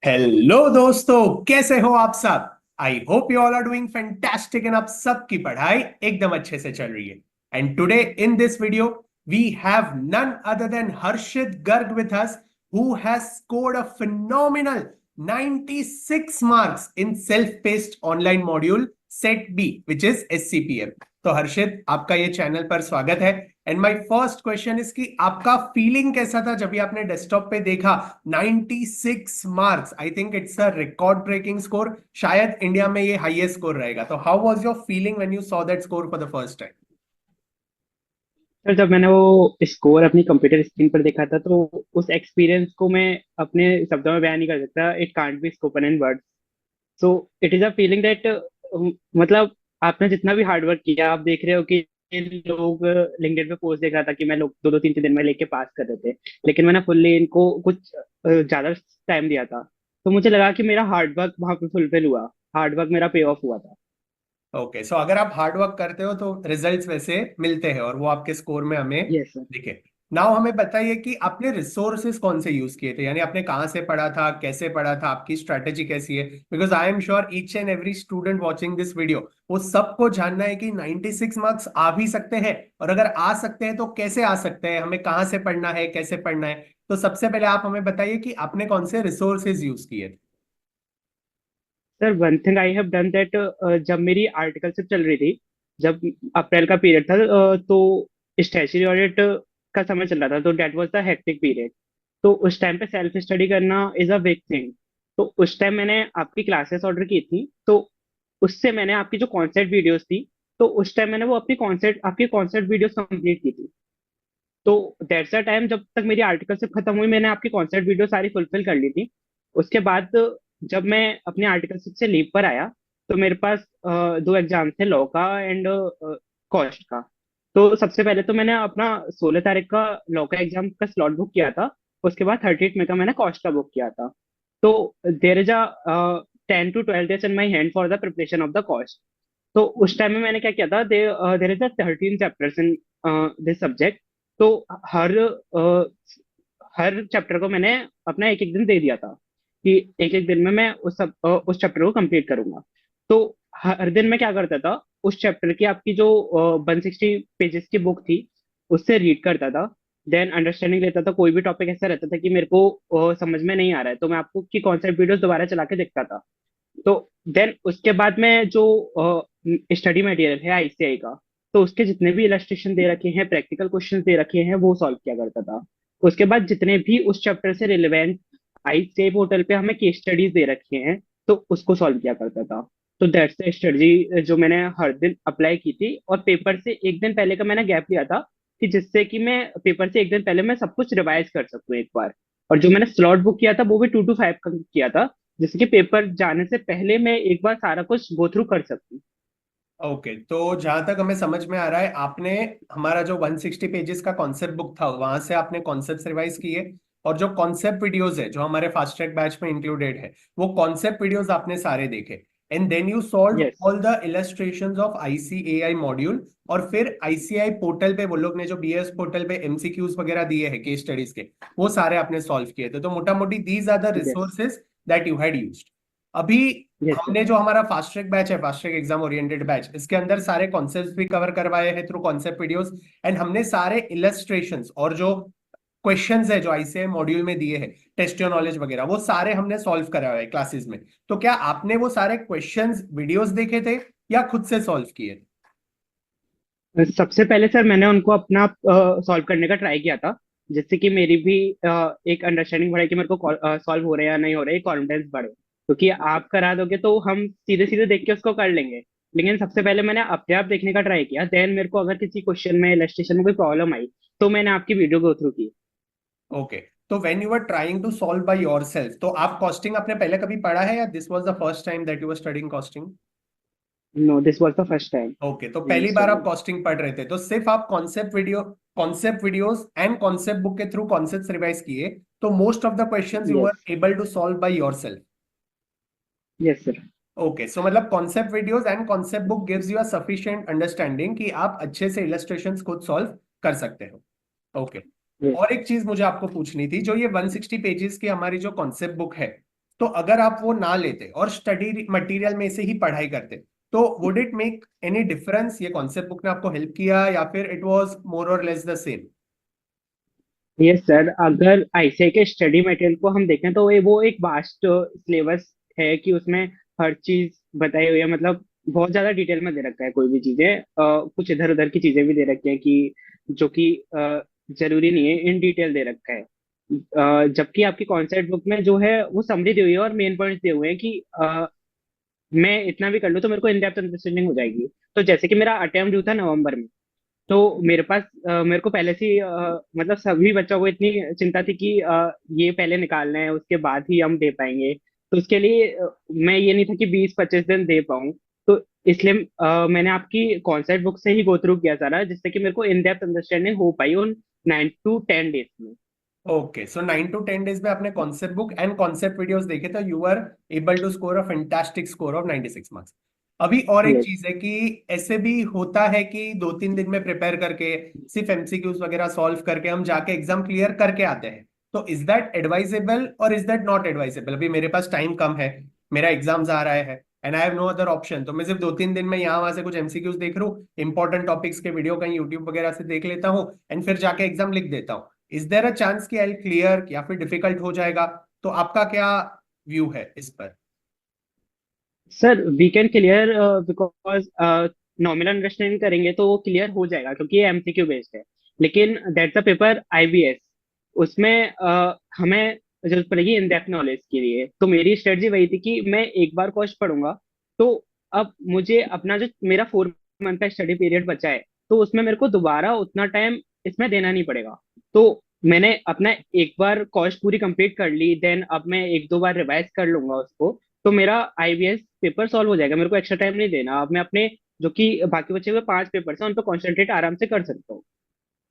Hello दोस्तों, कैसे हो आप सब। I hope you all are doing fantastic and आप सबकी पढ़ाई एकदम अच्छे से चल रही है। And today in this video we have none other than Harshit Garg with us, who has scored a phenomenal 96 marks in self-paced online module set B, which is SCPM। तो हर्षित, आपका ये चैनल पर स्वागत है। And my first question is कि आपका feeling कैसा था जब भी आपने डेस्कटॉप पे देखा 96 marks. I think it's a record breaking score, शायद इंडिया में ये हाईएस्ट स्कोर रहेगा। तो how was your feeling when you saw that score for the first time. Sir, जब मैंने वो स्कोर अपनी कंप्यूटर स्क्रीन पर देखा था तो उस एक्सपीरियंस को मैं अपने शब्दों में बयान नहीं कर सकता। It can't be spoken in words. So it is a feeling that, मतलब आपने जितना भी हार्ड वर्क किया, आप देख रहे हो कि लोग लिंक्डइन पे पोस्ट देख रहा था कि मैं लोग दो दो तीन तीन दिन में लेके पास कर रहे थे, लेकिन मैंने फुल्ली इनको कुछ ज्यादा टाइम दिया था। तो मुझे लगा कि मेरा हार्ड वर्क वहां पे फुलफिल हुआ, हार्ड वर्क मेरा पे ऑफ हुआ था। ओके, सो अगर आप हार्ड वर्क करते हो तो रिजल्ट्स वैसे मिलते हैं और वो आपके स्कोर में हमें यस सर। दिखे। नाउ हमें बताइए कि आपने रिसोर्सेज कौन से यूज किए थे, यानी आपने कहाँ से पढ़ा था, कैसे पढ़ा था, आपकी स्ट्रैटेजी कैसी है। Because I am sure each and every student watching this video, वो सबको जानना है कि 96 मार्क्स आ भी सकते हैं, और अगर आ सकते हैं तो कैसे आ सकते हैं, हमें कहाँ से पढ़ना है, कैसे पढ़ना है। तो सबसे पहले आप हमें बताइए कि आपने कौन से रिसोर्सेज यूज किए थे। Sir, one thing I have done that, जब मेरी आर्टिकलशिप चल रही थी, जब अप्रैल का पीरियड था, तो स्टैट्यूटरी ऑडिट का समय चल रहा था, तो that was the hectic period. तो उस टाइम पे सेल्फ स्टडी करना इज अ बिग थिंग। तो उस टाइम मैंने आपकी क्लासेस ऑर्डर की थी, तो उससे मैंने आपकी जो कॉन्सेप्ट वीडियोस थी, तो उस टाइम मैंने वो आपकी कॉन्सेप्ट वीडियोस कंप्लीट की थी। तो दैट्स द टाइम, जब तक मेरी आर्टिकलशिप खत्म हुई मैंने आपकी कॉन्सेप्ट वीडियो सारी फुलफिल कर ली थी। उसके बाद जब मैं अपनी आर्टिकलशिप से लीव पर आया, तो मेरे पास दो एग्जाम थे, लॉ का एंड कॉस्ट का। तो सबसे पहले तो मैंने अपना 16 तारीख का लॉ का एग्जाम का स्लॉट बुक किया था। उसके बाद 30 मई का मैंने कॉस्ट का बुक किया था। तो there is a 10 to 12 days in my hand for the preparation of the cost। तो उस टाइम में मैंने क्या किया था, there is a 13 chapters in this subject. तो हर हर चैप्टर को मैंने अपना एक एक दिन दे दिया था कि एक एक दिन में मैं उस चैप्टर को कंप्लीट करूंगा। तो हर दिन मैं क्या करता था, उस चैप्टर की आपकी जो 160 पेजेस की बुक थी, उससे रीड करता था। देन अंडरस्टैंडिंग लेता था। कोई भी टॉपिक ऐसा रहता था कि मेरे को समझ में नहीं आ रहा है, तो मैं आपको की कॉन्सेप्ट वीडियोस दोबारा चला के देखता था। तो देन उसके बाद में जो स्टडी मटेरियल है आईसीआई का, तो उसके जितने भी इलस्ट्रेशन दे रखे हैं, प्रैक्टिकल क्वेश्चन दे रखे हैं, वो सॉल्व किया करता था। उसके बाद जितने भी उस चैप्टर से रिलेवेंट आईसीआई पोर्टल पे हमें केस स्टडीज दे रखे हैं, तो उसको सॉल्व किया करता था। तो दैट्स द स्ट्रेटजी जो मैंने हर दिन अप्लाई की थी। और पेपर से एक दिन पहले का मैंने गैप लिया था कि जिससे कि मैं पेपर से एक दिन पहले मैं सब कुछ रिवाइज कर सकूं एक बार। और जो मैंने स्लॉट बुक किया था वो भी 2 to 5 का किया था, जैसे कि पेपर जाने से पहले मैं एक बार सारा कुछ गो थ्रू कर सकूं। ओके, तो जहां तक हमें समझ में आ रहा है, आपने हमारा जो 160 पेजेस का कॉन्सेप्ट बुक था वहां से आपने कॉन्सेप्ट रिवाइज किए, और जो कॉन्सेप्ट वीडियोस है जो हमारे फास्ट ट्रैक बैच में इंक्लूडेड है, वो कॉन्सेप्ट वीडियोस आपने सारे देखे। And then you solve yes. All the illustrations of ICAI module, और फिर आईसीआई पोर्टल पे वो लोग ने जो बीएस पोर्टल पे एमसीक्यूज वगैरह दिए हैं केस स्टडीज के, वो सारे आपने सॉल्व किए थे। तो मोटा मोटी these are the yes. Resources that you had used. अभी यस सर। हमने जो हमारा फास्ट ट्रैक बैच है, fast track exam oriented batch, इसके अंदर सारे कॉन्सेप्ट्स भी कवर करवाए हैं थ्रू कॉन्सेप्ट वीडियोस। एंड हमने सारे इलस्ट्रेशंस और जो क्वेश्चंस है जो आईसीआई मॉड्यूल में दिए हैं, टेस्ट योर नॉलेज वगैरह, वो सारे हमने सॉल्व कराए हैं क्लासेस में। तो क्या आपने वो सारे क्वेश्चंस वीडियोस देखे थे या खुद से सॉल्व किए थे। सबसे पहले सर मैंने उनको अपना सॉल्व करने का ट्राई किया था, जिससे कि मेरी भी एक अंडरस्टैंडिंग बढ़े कि मेरे को सॉल्व हो रहे हैं या नहीं हो रहे, कॉन्फिडेंस बढ़े। क्योंकि आप करा दोगे तो हम सीधे सीधे देख के उसको कर लेंगे। लेकिन सबसे पहले मैंने अपने आप देखने का ट्राई किया, देन मेरे को अगर किसी क्वेश्चन में इलस्ट्रेशन में कोई प्रॉब्लम आई, तो मैंने आपकी वीडियो गो थ्रू की। ओके, तो when you are trying to solve by yourself, तो आप कॉस्टिंग आपने पहले कभी पढ़ा है या this was the first time that you were studying costing. No, this was the first time okay, तो इन पहली बार आप स्टडी। कॉस्टिंग पढ़ रहे थे, तो सिर्फ आप concept videos and concept book के थ्रू कॉन्सेप्ट्स रिवाइज किए, तो most of the questions you were yes. Able to solve by yourself. Yes sir. Okay, so मतलब concept videos and concept book gives you a sufficient understanding कि आप अच्छे से illustrations खुद solve कर सकते हो। Okay, yes. और एक चीज मुझे आपको पूछनी थी, जो ये 160 पेजेस की हमारी जो कॉन्सेप्ट बुक है, तो अगर आप वो ना लेते और स्टडी मटेरियल में से ही पढ़ाई करते, तो would it make any difference? ये कॉन्सेप्ट बुक ने आपको हेल्प किया या फिर इट वाज मोर और less the same? Yes sir, अगर आईसीआई के स्टडी मटेरियल को हम देखें तो वो एक वास्ट सिलेबस है कि उसमें हर चीज बताई हुई है। मतलब बहुत ज्यादा डिटेल में दे रखा है कोई भी चीजें, कुछ इधर उधर की चीजें भी दे रखी हैं कि जो कि जरूरी नहीं है, इन डिटेल दे रखा है। जबकि आपकी कॉन्सेप्ट बुक में जो है वो समरी दी हुई है और मेन पॉइंट्स दिए हुए हैं कि मैं इतना भी कर लूँ तो मेरे को इन डेप्थ अंडरस्टैंडिंग हो जाएगी। तो जैसे कि मेरा अटेम्प्ट ड्यू था नवंबर में, तो मेरे पास मेरे को पहले से ही, मतलब सभी बच्चों को इतनी चिंता थी कि ये पहले निकालना है, उसके बाद ही हम दे पाएंगे। तो उसके लिए मैं ये नहीं था कि 20-25 दिन दे पाऊँ। तो इसलिए मैंने आपकी कॉन्सेप्ट बुक से ही गो थ्रू किया सारा, जिससे कि मेरे को इन डेप्थ अंडरस्टैंडिंग हो पाई उन 9 to 10 डेज में। ओके, सो 9 to 10 डेज में आपने concept book and concept videos देखे, तो you are able to score a fantastic score of 96 marks. अभी और एक यस चीज है कि ऐसे भी होता है कि 2-3 दिन में प्रिपेयर करके सिर्फ एमसीक्यूज वगैरह सॉल्व करके हम जाके एग्जाम क्लियर करके आते हैं। तो इज दैट एडवाइजेबल और इज दैट नॉट एडवाइजेबल? अभी मेरे पास टाइम कम है, मेरा एग्जाम्स आ रहा है and I have no other option, तो मैं सिर्फ 2-3 दिन में यहाँ वहां से कुछ एमसीक्यूज देख रहा हूँ, इंपॉर्टेंट टॉपिक्स के वीडियो कहीं यूट्यूब वगैरह से देख लेता हूँ एंड फिर जाके एग्जाम लिख देता हूँ। इज देयर अ चांस कि आई क्लियर या फिर डिफिकल्ट हो जाएगा? तो आपका क्या व्यू है इस पर? Sir, we can clear because nominal understanding करेंगे तो वो क्लियर हो जाएगा, क्योंकि ये एमसीक्यू बेस्ड है। लेकिन दैट्स अ पेपर आईबीएस, उसमें हमें जरूरत पड़ेगी इन डेप्थ नॉलेज के लिए। तो मेरी स्ट्रेटजी वही थी कि मैं एक बार कॉस्ट पढ़ूंगा, तो अब मुझे अपना जो मेरा 4 मंथ का स्टडी पीरियड बचा है, तो उसमें मेरे को दोबारा उतना टाइम इसमें देना नहीं पड़ेगा। तो मैंने अपना एक बार कॉस्ट पूरी कंप्लीट कर ली, देन अब मैं एक दो बार रिवाइज कर लूंगा उसको, तो मेरा आईबीएस पेपर सॉल्व हो जाएगा। मेरे को एक्स्ट्रा टाइम नहीं देना। अब मैं अपने जो कि बाकी बचे हुए 5 पेपर हैं उन पर कॉन्सेंट्रेट आराम से कर सकता हूँ।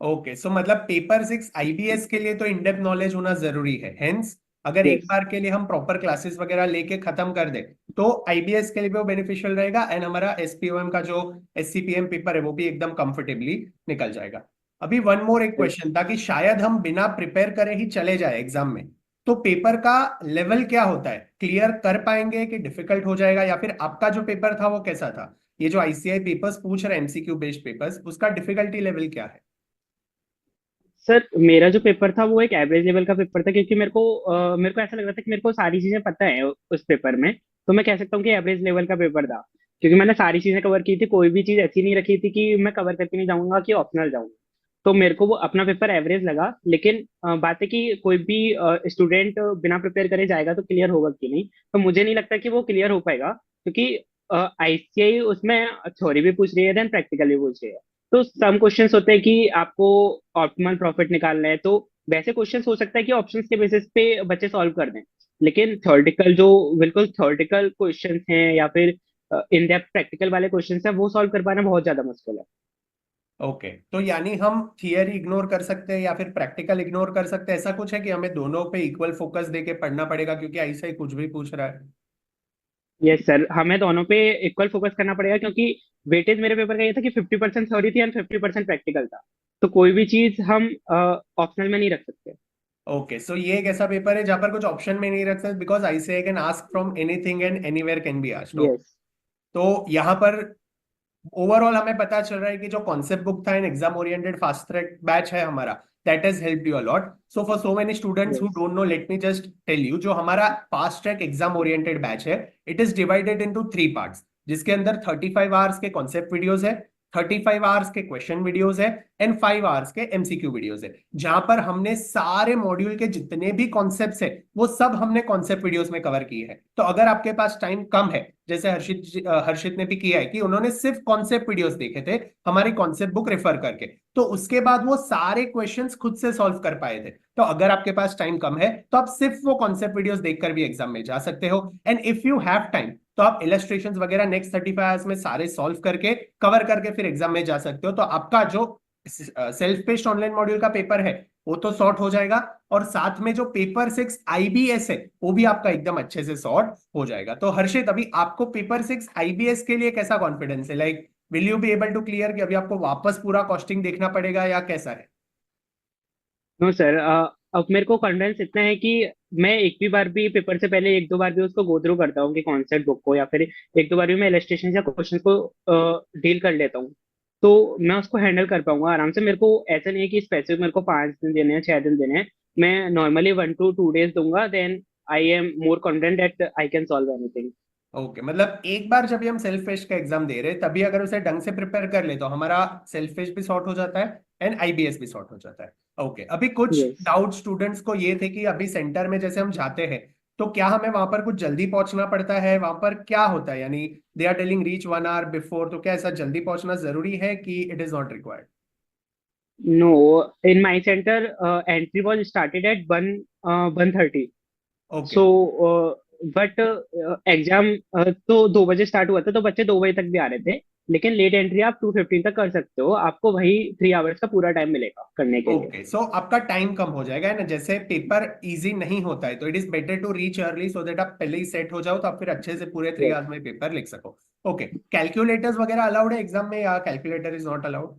ओके, सो मतलब पेपर 6 आईबीएस के लिए तो इन डेप्थ नॉलेज होना जरूरी है, हेंस अगर एक यस बार के लिए हम प्रॉपर क्लासेस वगैरह लेके खत्म कर दे तो आईबीएस के लिए भी वो बेनिफिशियल रहेगा एंड हमारा एसपीओएम का जो एससीपीएम पेपर है वो भी एकदम कंफर्टेबली निकल जाएगा। अभी वन मोर एक क्वेश्चन था कि शायद हम बिना प्रिपेयर करे ही चले जाए एग्जाम में, तो पेपर का लेवल क्या होता है? क्लियर कर पाएंगे कि डिफिकल्ट हो जाएगा? या फिर आपका जो पेपर था वो कैसा था? ये जो आईसीआई पेपर्स पूछ रहे हैं एमसीक्यू बेस्ड पेपर्स, उसका डिफिकल्टी लेवल क्या है? सर, मेरा जो पेपर था वो एक एवरेज लेवल का पेपर था, क्योंकि मेरे को ऐसा लग रहा था कि मेरे को सारी चीजें पता है उस पेपर में। तो मैं कह सकता हूँ कि एवरेज लेवल का पेपर था, क्योंकि मैंने सारी चीजें कवर की थी। कोई भी चीज ऐसी नहीं रखी थी कि मैं कवर करके नहीं जाऊंगा कि ऑप्शनल जाऊंगा। तो मेरे को वो अपना पेपर एवरेज लगा। लेकिन बात है कि कोई भी स्टूडेंट बिना प्रिपेयर करे जाएगा तो क्लियर होगा कि नहीं, तो मुझे नहीं लगता कि वो क्लियर हो पाएगा, क्योंकि आईसीआई उसमें थ्योरी भी पूछ रही है, देन प्रैक्टिकल भी पूछ रही है। तो सम क्वेश्चंस होते हैं कि आपको ऑप्टिमल प्रॉफिट निकालना है, तो वैसे क्वेश्चंस हो सकता है कि ऑप्शंस के बेसिस पे बच्चे सॉल्व कर दें। लेकिन थ्योरेटिकल जो बिल्कुल थ्योरेटिकल क्वेश्चंस हैं या फिर इन डेप्थ प्रैक्टिकल वाले क्वेश्चंस हैं, वो सॉल्व कर पाना बहुत ज्यादा मुश्किल है। ओके, तो यानी हम थियरी इग्नोर कर सकते हैं या फिर प्रैक्टिकल इग्नोर कर सकते हैं, ऐसा कुछ है कि हमें दोनों पे इक्वल फोकस देके पढ़ना पड़ेगा क्योंकि ऐसा ही कुछ भी पूछ रहा है? यस सर, हमें दोनों पे इक्वल फोकस करना पड़ेगा, क्योंकि वेटेज मेरे पेपर का ये था कि 50% थ्योरी थी एंड 50% प्रैक्टिकल था। तो कोई भी चीज हम ऑप्शनल में नहीं रख सकते। ओके, सो ये एक ऐसा पेपर है जहां पर कुछ ऑप्शन में नहीं रख सकते because I can ask from anything and anywhere can be asked. Yes तो यहाँ पर ओवरऑल हमें पता चल रहा है कि जो कॉन्सेप्ट बुक था in exam oriented fast track batch है हमारा, that has helped you a lot. So for so many students who yes don't know, let me just tell you, जो हमारा fast track exam oriented batch है, it is divided into 3 parts, जिसके अंदर 35 hours के concept videos है, 35 hours के question videos है and 5 hours के एमसीक्यू वीडियोस है, जहां पर हमने सारे मॉड्यूल के जितने भी कॉन्सेप्ट्स है वो सब हमने कॉन्सेप्ट वीडियोस में कवर किए हैं। तो अगर आपके पास टाइम कम है, जैसे हर्षित ने भी किया है कि उन्होंने सिर्फ कॉन्सेप्ट वीडियोस देखे थे हमारी कॉन्सेप्ट बुक रेफर करके, तो उसके बाद वो सारे क्वेश्चंस खुद से सॉल्व कर पाए थे। तो अगर आपके पास टाइम कम है तो आप सिर्फ वो कॉन्सेप्ट वीडियोस देखकर भी एग्जाम में जा सकते हो and if you have time तो आप इलस्ट्रेशंस वगैरह नेक्स्ट 35 आवर्स में सारे सॉल्व करके कवर करके फिर एग्जाम में जा सकते हो। तो आपका जो सेल्फ पेस्ड ऑनलाइन मॉड्यूल का पेपर है वो तो सॉर्ट हो जाएगा और साथ में जो पेपर 6 आईबीएस है वो भी आपका एकदम अच्छे से सॉर्ट हो जाएगा। तो हर्षित, अभी आपको पेपर 6 आईबीएस के लिए कैसा कॉन्फिडेंस है? Like will you be able to clear, कि अभी आपको वापस पूरा कॉस्टिंग देखना पड़ेगा या कैसा है? नो सर, अब मेरे को कॉन्फिडेंस इतना है कि मैं एक भी बार भी पेपर से पहले एक दो बार भी उसको गो थ्रू करता हूँ कि कॉन्सेप्ट बुक को, या फिर एक दो बार भी मैं इलस्ट्रेशन या क्वेश्चन को डील कर लेता हूँ, तो मैं उसको हैंडल कर पाऊंगा आराम से। मेरे को ऐसा नहीं है कि स्पेसिफिक मेरे को 5 दिन देने हैं, 6 दिन देने हैं। मैं नॉर्मली 1 to 2 days दूंगा, then I am more confident that I can solve anything. Okay, मतलब एक बार जब भी हम सेल्फ पेश का एग्जाम दे रहे हैं तभी अगर उसे ढंग से प्रिपेयर कर ले तो हमारा सेल्फ पेश भी सॉर्ट हो जाता है एंड आईबीएस भी सॉर्ट हो जाता है। ओके, अभी कुछ यस। डाउट स्टूडेंट्स को ये थे कि अभी सेंटर में जैसे हम जाते हैं तो क्या हमें वहां पर कुछ जल्दी पहुंचना पड़ता है, वहां पर क्या होता है, यानी they are telling reach 1 hour before, तो क्या ऐसा जल्दी पहुंचना जरूरी है कि it is not required? No, in my centre entry was started at 1:30। Okay. So but exam तो 2 बजे स्टार्ट हुआ था, तो बच्चे 2 बजे तक भी आ रहे थे। लेकिन लेट एंट्री आप 2:15 तक कर सकते हो, आपको वही 3 hours का पूरा टाइम मिलेगा करने के लिए। ओके, सो आपका टाइम कम हो जाएगा, है ना? जैसे पेपर इजी नहीं होता है तो it is better to reach early so that आप पहले ही सेट हो जाओ तो आप फिर अच्छे से पूरे 3 hours में पेपर लिख सको। ओके, कैलकुलेटर्स वगैरह अलाउड है एग्जाम में या calculator is not allowed?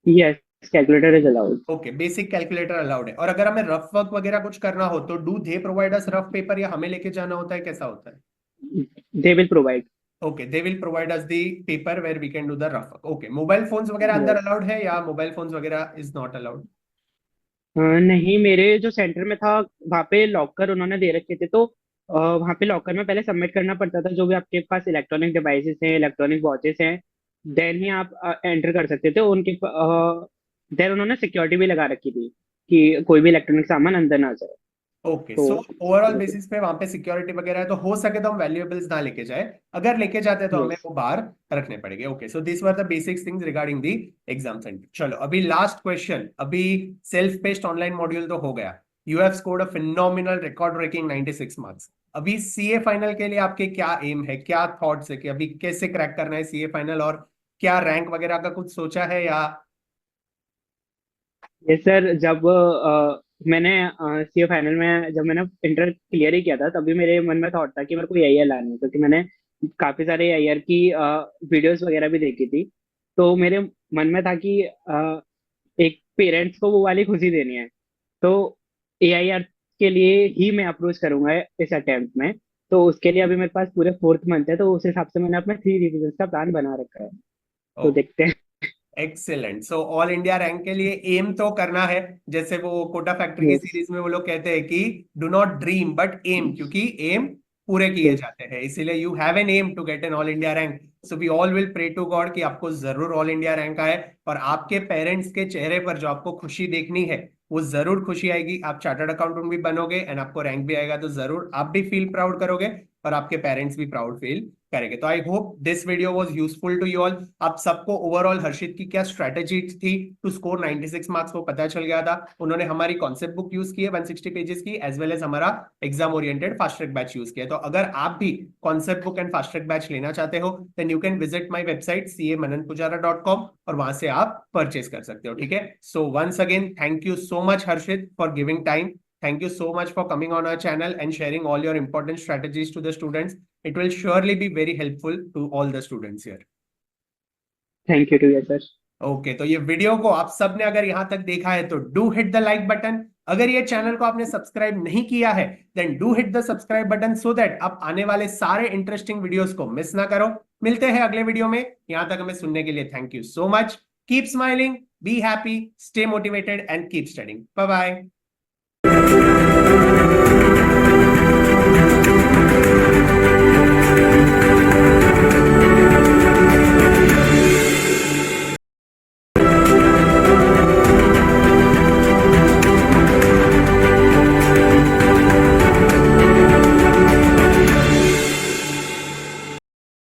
Yes, calculator is allowed. Okay, basic calculator allowed है। और अगर हमें रफ वर्क वगैरह कुछ करना हो तो do they provide us rough paper या हमें लेके जाना होता है, कैसा होता है? They will provide. Okay, they will provide us the paper where we can do the rough work. Okay, mobile phones वगैरह अंदर यस। अलाउड है या मोबाइल फोन्स वगैरह इज नॉट अलाउड? नहीं, मेरे जो सेंटर में था वहाँ पे लॉकर उन्होंने दे रखे थे, तो वहाँ पे लॉकर में पहले सबमिट करना पड़ता था जो भी आपके पास इलेक्ट्रॉनिक डिवाइसेस हैं, इलेक्ट्रॉनिक वॉचेस हैं, देन ही आप एंटर कर सकते थे उनके। देन उन्होंने सिक्योरिटी भी लगा रखी थी कि कोई भी इलेक्ट्रॉनिक सामान अंदर ना जाए। ओके, तो सो ओवरऑल बेसिस पे वहां पे सिक्योरिटी वगैरह है तो हो सके तो हम वैल्यूएबल्स ना लेके जाए, अगर लेके जाते हैं तो हमें यस। वो बाहर रखने पड़ेंगे। Okay, so this were the basic things regarding the exam centre. चलो अभी लास्ट क्वेश्चन। अभी सेल्फ पेस्ड ऑनलाइन मॉड्यूल तो हो गया, you have scored a phenomenal record breaking 96 marks. अभी सीए फाइनल के लिए आपके क्या एम है, क्या थॉट्स है कि अभी कैसे क्रैक करना है सीए फाइनल, और क्या रैंक वगैरह का कुछ सोचा है या? यस सर, जब मैंने सीए फाइनल में जब मैंने इंटर क्लियर ही किया था, तभी मेरे मन में थॉट था कि मेरे को एआईआर लाना है, क्योंकि मैंने काफी सारे एआईआर की वीडियोस वगैरह भी देखी थी। तो मेरे मन में था कि एक पेरेंट्स को वो वाली खुशी देनी है, तो एआईआर के लिए ही मैं अप्रोच करूंगा इस अटेम्प्ट में। तो उसके लिए अभी मेरे पास पूरे 4th मंथ है, तो उस हिसाब से मैंने अपने 3 रिविजन का प्लान बना रखा है। तो देखते हैं। Excellent. So all India rank के लिए एम तो करना है, जैसे वो कोटा फैक्ट्री की यस। सीरीज में वो लोग कहते हैं कि do not dream but aim, क्योंकि एम पूरे किए यस। जाते हैं, इसीलिए you have an aim to get an all India rank. So we all will pray to God कि आपको जरूर ऑल इंडिया रैंक आए, और आपके पेरेंट्स के चेहरे पर जो आपको खुशी देखनी है वो जरूर खुशी आएगी। आप चार्टर्ड अकाउंटेंट भी बनोगे एंड आपको रैंक भी आएगा तो जरूर आप भी फील प्राउड करोगे और आपके पेरेंट्स भी प्राउड फील करेंगे। तो I hope this video was useful to you all. आप सबको ओवरऑल हर्षित की क्या स्ट्रेटेजी थी टू स्कोर 96 मार्क्स वो पता चल गया था। उन्होंने हमारी कॉन्सेप्ट बुक यूज की है 160 पेजेस की, एज वेल एज हमारा exam oriented fast track batch use किया है। तो अगर आप भी concept book and fast track batch लेना चाहते हो then you can visit my website camananpujara.com और वहां से आप परचेज कर सकते हो। ठीक है, so once again thank you so much Harshit for giving time. Thank you so much for coming on our channel and sharing all your important strategies to the students. It will surely be very helpful to all the students here. Thank you to you sir. Okay, तो ये video को आप सब ने अगर यहां तक देखा है तो do hit the like button. अगर ये चैनल को आपने सब्सक्राइब नहीं किया है then do hit the subscribe button so that आप आने वाले सारे इंटरेस्टिंग वीडियोस को मिस ना करो। मिलते हैं अगले वीडियो में। यहां तक हमें सुनने के लिए thank you so much. Keep smiling, be happy, stay motivated and keep studying. Bye bye.